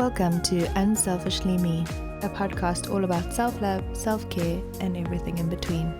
Welcome to Unselfishly Me, a podcast all about self-love, self-care, and everything in between.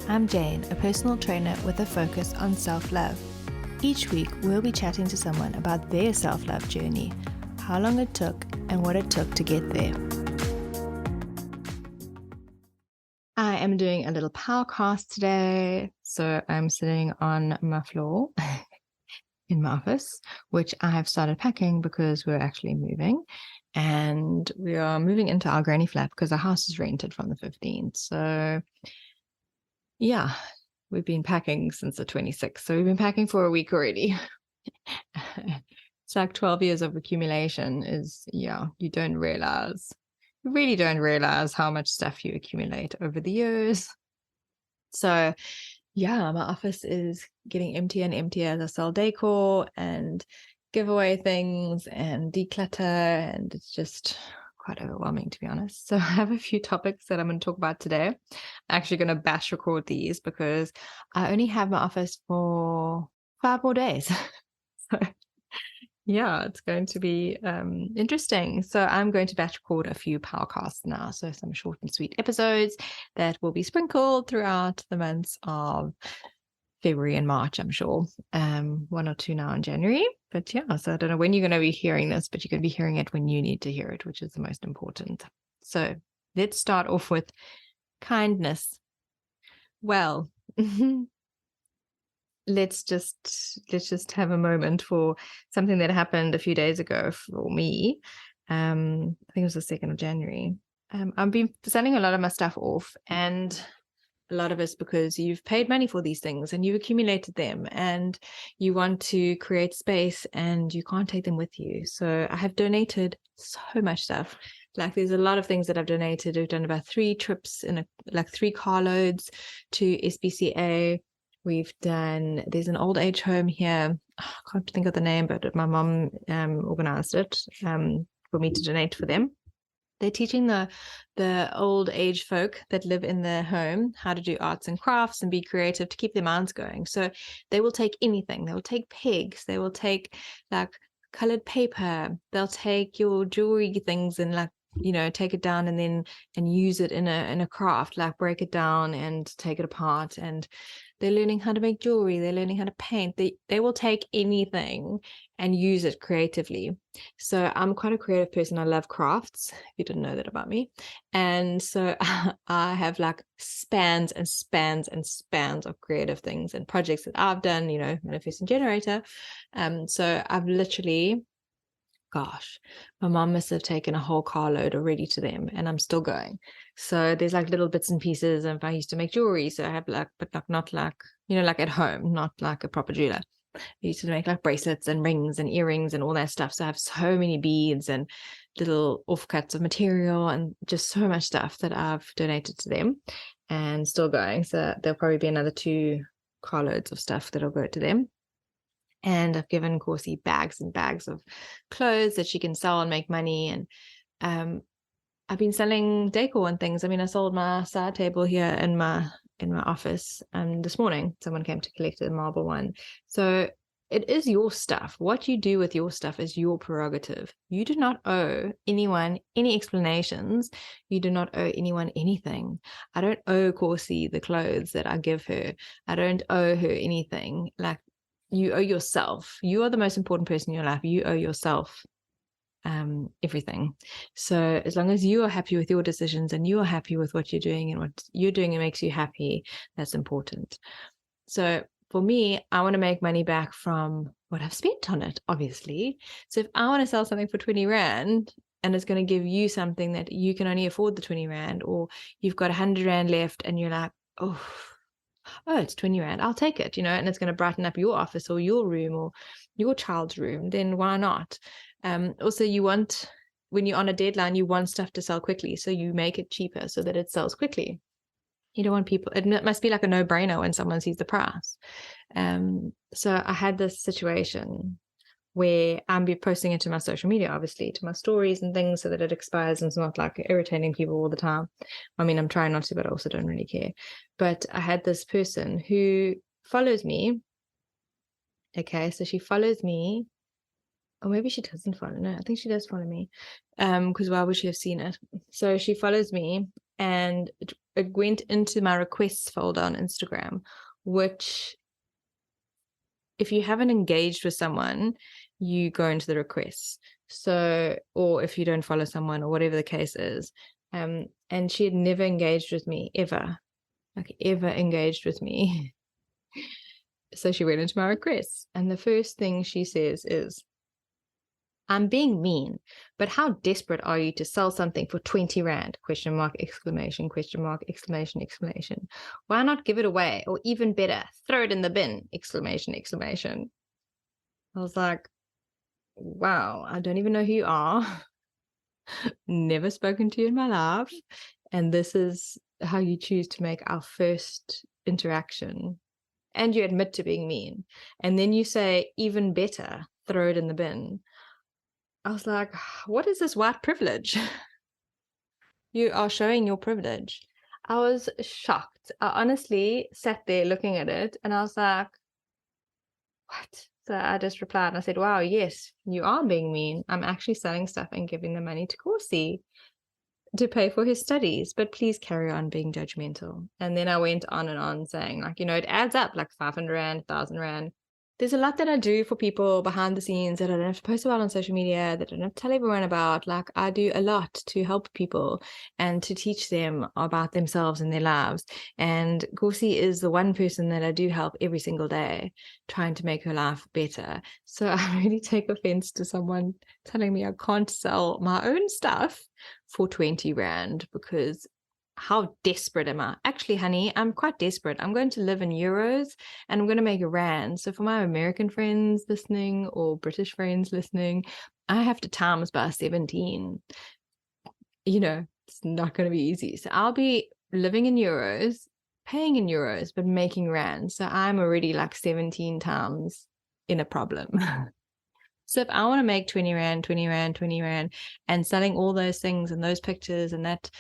I'm Jane, a personal trainer with a focus on self-love. Each week, we'll be chatting to someone about their self-love journey, how long it took, and what it took to get there. I am doing a little Powcast today, so I'm sitting on my floor in my office, which I have started packing because we're actually moving, and we are moving into our granny flat because our house is rented from the 15th. So yeah, we've been packing since the 26th. So we've been packing for a week already. It's like 12 years of accumulation you really don't realize how much stuff you accumulate over the years. So yeah, my office is getting emptier and emptier as I sell decor and give away things and declutter, and it's just quite overwhelming, to be honest. So I have a few topics that I'm going to talk about today. I'm actually going to batch record these because I only have my office for 5 more days. So yeah, it's going to be interesting. So I'm going to batch record a few Powcasts now. So some short and sweet episodes that will be sprinkled throughout the months of February and March, I'm sure. 1 or 2 now in January. But yeah, so I don't know when you're going to be hearing this, but you're going to be hearing it when you need to hear it, which is the most important. So let's start off with kindness. Well, let's just have a moment for something that happened a few days ago for me. I think it was the 2nd of January. I've been sending a lot of my stuff off, and a lot of it's because you've paid money for these things and you've accumulated them and you want to create space and you can't take them with you. So I have donated so much stuff. Like there's a lot of things that I've donated. We've done about 3 trips in 3 carloads to SPCA. There's an old age home here. I can't think of the name, but my mom organized it for me to donate for them. They're teaching the old age folk that live in their home how to do arts and crafts and be creative to keep their minds going. So they will take anything. They will take pegs. They will take colored paper. They'll take your jewelry things and take it down and use it in a craft, break it down and take it apart. And they're learning how to make jewelry. They're learning how to paint. They will take anything and use it creatively. So I'm quite a creative person. I love crafts, if you didn't know that about me. And so I have spans and spans and spans of creative things and projects that I've done, Manifesting Generator. So I've literally, my mom must have taken a whole carload already to them, and I'm still going. So there's little bits and pieces. And I used to make jewelry, so I have but not at home, not like a proper jeweler. I used to make bracelets and rings and earrings and all that stuff. So I have so many beads and little offcuts of material and just so much stuff that I've donated to them and still going. So there'll probably be another 2 carloads of stuff that'll go to them. And I've given Corsie bags and bags of clothes that she can sell and make money. And I've been selling decor and things. I mean, I sold my side table here in my office this morning. Someone came to collect a marble one. So it is your stuff. What you do with your stuff is your prerogative. You do not owe anyone any explanations. You do not owe anyone anything. I don't owe Corsie the clothes that I give her. I don't owe her anything. You owe yourself. You are the most important person in your life. You owe yourself everything. So as long as you are happy with your decisions and you are happy with what you're doing and what you're doing and makes you happy, that's important. So for me, I want to make money back from what I've spent on it, obviously. So if I want to sell something for 20 Rand and it's going to give you something that you can only afford the 20 Rand, or you've got 100 Rand left and you're like, oh, it's 20 Rand, I'll take it, and it's going to brighten up your office or your room or your child's room, then why not? Also, when you're on a deadline, you want stuff to sell quickly, so you make it cheaper so that it sells quickly. You don't want people, it must be like a no-brainer when someone sees the price. So I had this situation where I'm posting it to my social media, obviously, to my stories and things, so that it expires and it's not irritating people all the time. I mean, I'm trying not to, but I also don't really care. But I had this person who follows me. Okay, so she follows me or maybe she doesn't follow. No, I think she does follow me. Because why would she have seen it? So she follows me, and it went into my requests folder on Instagram, which if you haven't engaged with someone, you go into the requests. So, or if you don't follow someone or whatever the case is. And she had never engaged with me ever engaged with me. So she went into my requests, and the first thing she says is, I'm being mean, but how desperate are you to sell something for 20 Rand? Question mark, exclamation, question mark, exclamation, exclamation. Why not give it away? Or even better, throw it in the bin, exclamation, exclamation. I was like, wow, I don't even know who you are. Never spoken to you in my life. And this is how you choose to make our first interaction. And you admit to being mean. And then you say, even better, throw it in the bin. I was like, what is this white privilege? You are showing your privilege. I was shocked. I honestly sat there looking at it, and I was like, what? So I just replied and I said, wow, yes, you are being mean. I'm actually selling stuff and giving the money to Corsi to pay for his studies, but please carry on being judgmental. And then I went on and on saying, like, it adds up, like 500 Rand, 1,000 Rand. There's a lot that I do for people behind the scenes that I don't have to post about on social media, that I don't have to tell everyone about. Like, I do a lot to help people and to teach them about themselves and their lives. And Corsi is the one person that I do help every single day, trying to make her life better. So I really take offense to someone telling me I can't sell my own stuff for 20 Rand, because how desperate am I? Actually, honey, I'm quite desperate. I'm going to live in euros and I'm going to make a Rand. So for my American friends listening or British friends listening, I have to times by 17. It's not going to be easy. So I'll be living in euros, paying in euros, but making Rand. So I'm already like 17 times in a problem. So if I want to make 20 Rand, 20 Rand, 20 Rand, and selling all those things and those pictures and that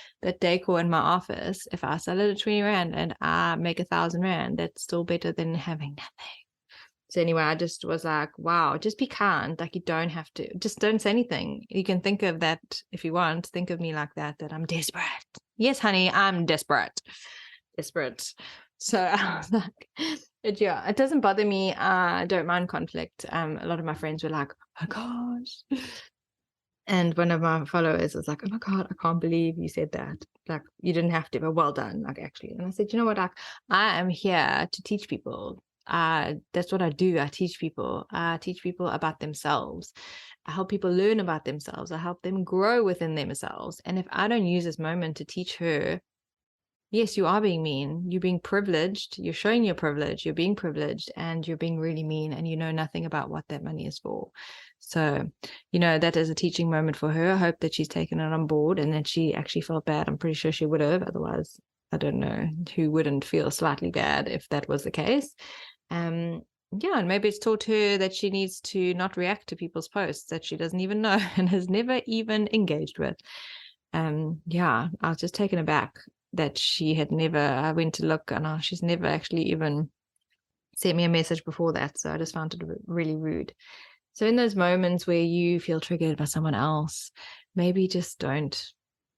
decor in my office, if I sell it at 20 Rand and I make 1,000 Rand, that's still better than having nothing. So anyway, I just was like, wow, just be kind. Like, you don't have to, just don't say anything. You can think of that if you want. Think of me like that I'm desperate. Yes, honey, I'm desperate. So I was like, it doesn't bother me. I don't mind conflict. A lot of my friends were like, oh my gosh. And one of my followers was like, oh my God, I can't believe you said that. Like, you didn't have to, but well done. Like, actually. And I said, you know what? I am here to teach people. That's what I do. I teach people. I teach people about themselves. I help people learn about themselves. I help them grow within themselves. And if I don't use this moment to teach her, yes, you are being mean. You're being privileged. You're showing your privilege. You're being privileged, and you're being really mean, and you know nothing about what that money is for. So, that is a teaching moment for her. I hope that she's taken it on board and that she actually felt bad. I'm pretty sure she would have. Otherwise, I don't know who wouldn't feel slightly bad if that was the case. And maybe it's taught her that she needs to not react to people's posts that she doesn't even know and has never even engaged with. I was just taken aback that she had never, I went to look and she's never actually even sent me a message before that. So I just found it really rude. So in those moments where you feel triggered by someone else, maybe just don't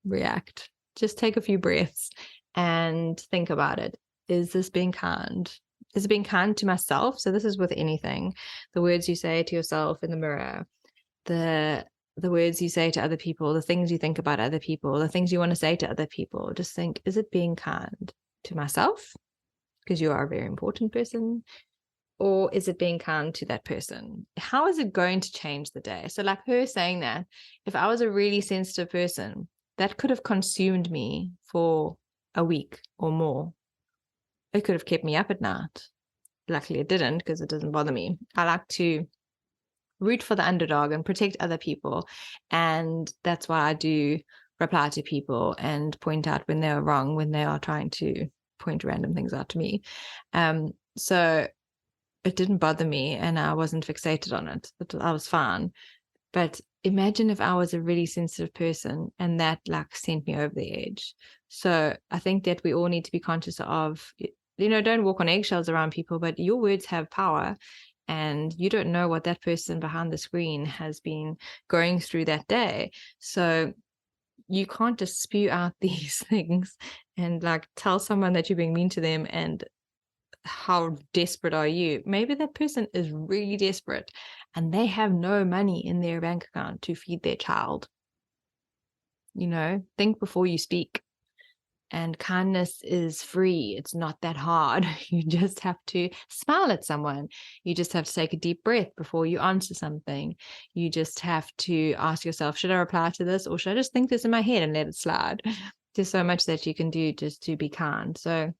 react. Just take a few breaths and think about it. Is this being kind? Is it being kind to myself? So this is with anything. The words you say to yourself in the mirror, the words you say to other people, the things you think about other people, the things you want to say to other people. Just think, is it being kind to myself? Because you are a very important person. Or is it being kind to that person? How is it going to change the day? So like her saying that, if I was a really sensitive person, that could have consumed me for a week or more. It could have kept me up at night. Luckily it didn't, because it doesn't bother me. I like to root for the underdog and protect other people. And that's why I do reply to people and point out when they're wrong, when they are trying to point random things out to me. So it didn't bother me and I wasn't fixated on it. I was fine. But imagine if I was a really sensitive person and that like sent me over the edge. So I think that we all need to be conscious of, don't walk on eggshells around people, but your words have power. and you don't know what that person behind the screen has been going through that day. So you can't just spew out these things and like tell someone that you're being mean to them and how desperate are you. Maybe that person is really desperate and they have no money in their bank account to feed their child. Think before you speak. And kindness is free. It's not that hard. You just have to smile at someone. You just have to take a deep breath before you answer something. You just have to ask yourself, should I reply to this, or should I just think this in my head and let it slide? There's so much that you can do just to be kind. And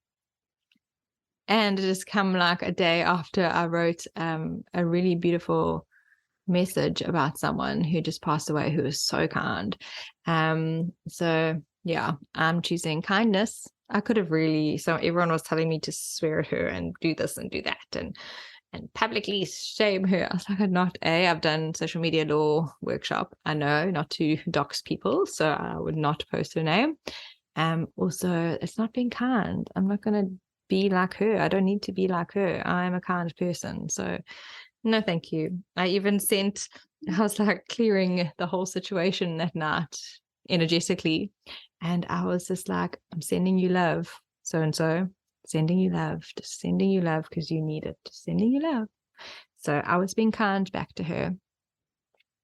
it has come like a day after I wrote a really beautiful message about someone who just passed away, who was so kind. Yeah, I'm choosing kindness. I could have so everyone was telling me to swear at her and do this and do that and publicly shame her. I was like, I've done social media law workshop. I know not to dox people, so I would not post her name. Also, it's not being kind. I'm not going to be like her. I don't need to be like her. I'm a kind person. So no, thank you. I was like clearing the whole situation that night energetically. And I was just like, I'm sending you love, so-and-so, sending you love, just sending you love because you need it, just sending you love. So I was being kind back to her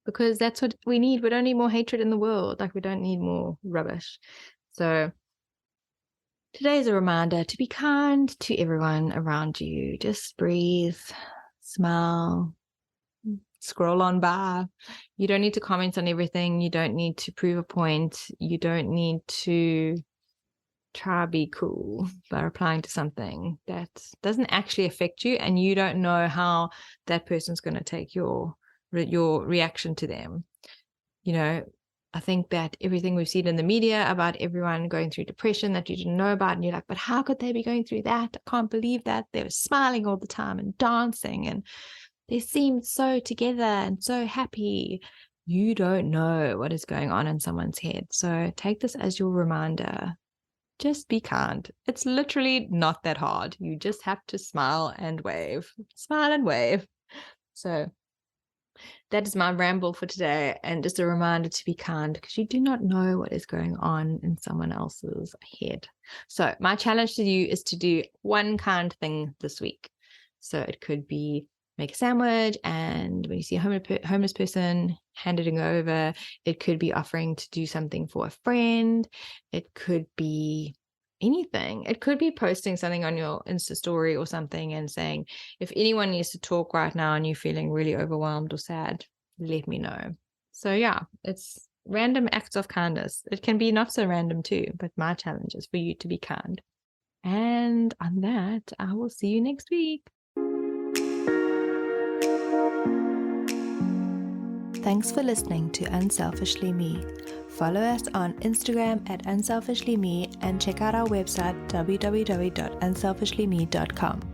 because that's what we need. We don't need more hatred in the world. Like, we don't need more rubbish. So today's a reminder to be kind to everyone around you. Just breathe, smile, scroll on by. You don't need to comment on everything. You don't need to prove a point. You don't need to try to be cool by replying to something that doesn't actually affect you, and you don't know how that person's going to take your reaction to them. I think that everything we've seen in the media about everyone going through depression that you didn't know about, and you're like, but how could they be going through that? I can't believe that. They were smiling all the time and dancing and they seemed so together and so happy. You don't know what is going on in someone's head. So take this as your reminder. Just be kind. It's literally not that hard. You just have to smile and wave. Smile and wave. So that is my ramble for today, and just a reminder to be kind because you do not know what is going on in someone else's head. So my challenge to you is to do one kind thing this week. So it could be make a sandwich, and when you see a homeless person, hand it over. It could be offering to do something for a friend. It could be anything. It could be posting something on your Insta story or something and saying, if anyone needs to talk right now and you're feeling really overwhelmed or sad, let me know. So yeah, it's random acts of kindness. It can be not so random too, but my challenge is for you to be kind. And on that, I will see you next week. Thanks for listening to Unselfishly Me. Follow us on Instagram at unselfishlyme and check out our website www.unselfishlyme.com.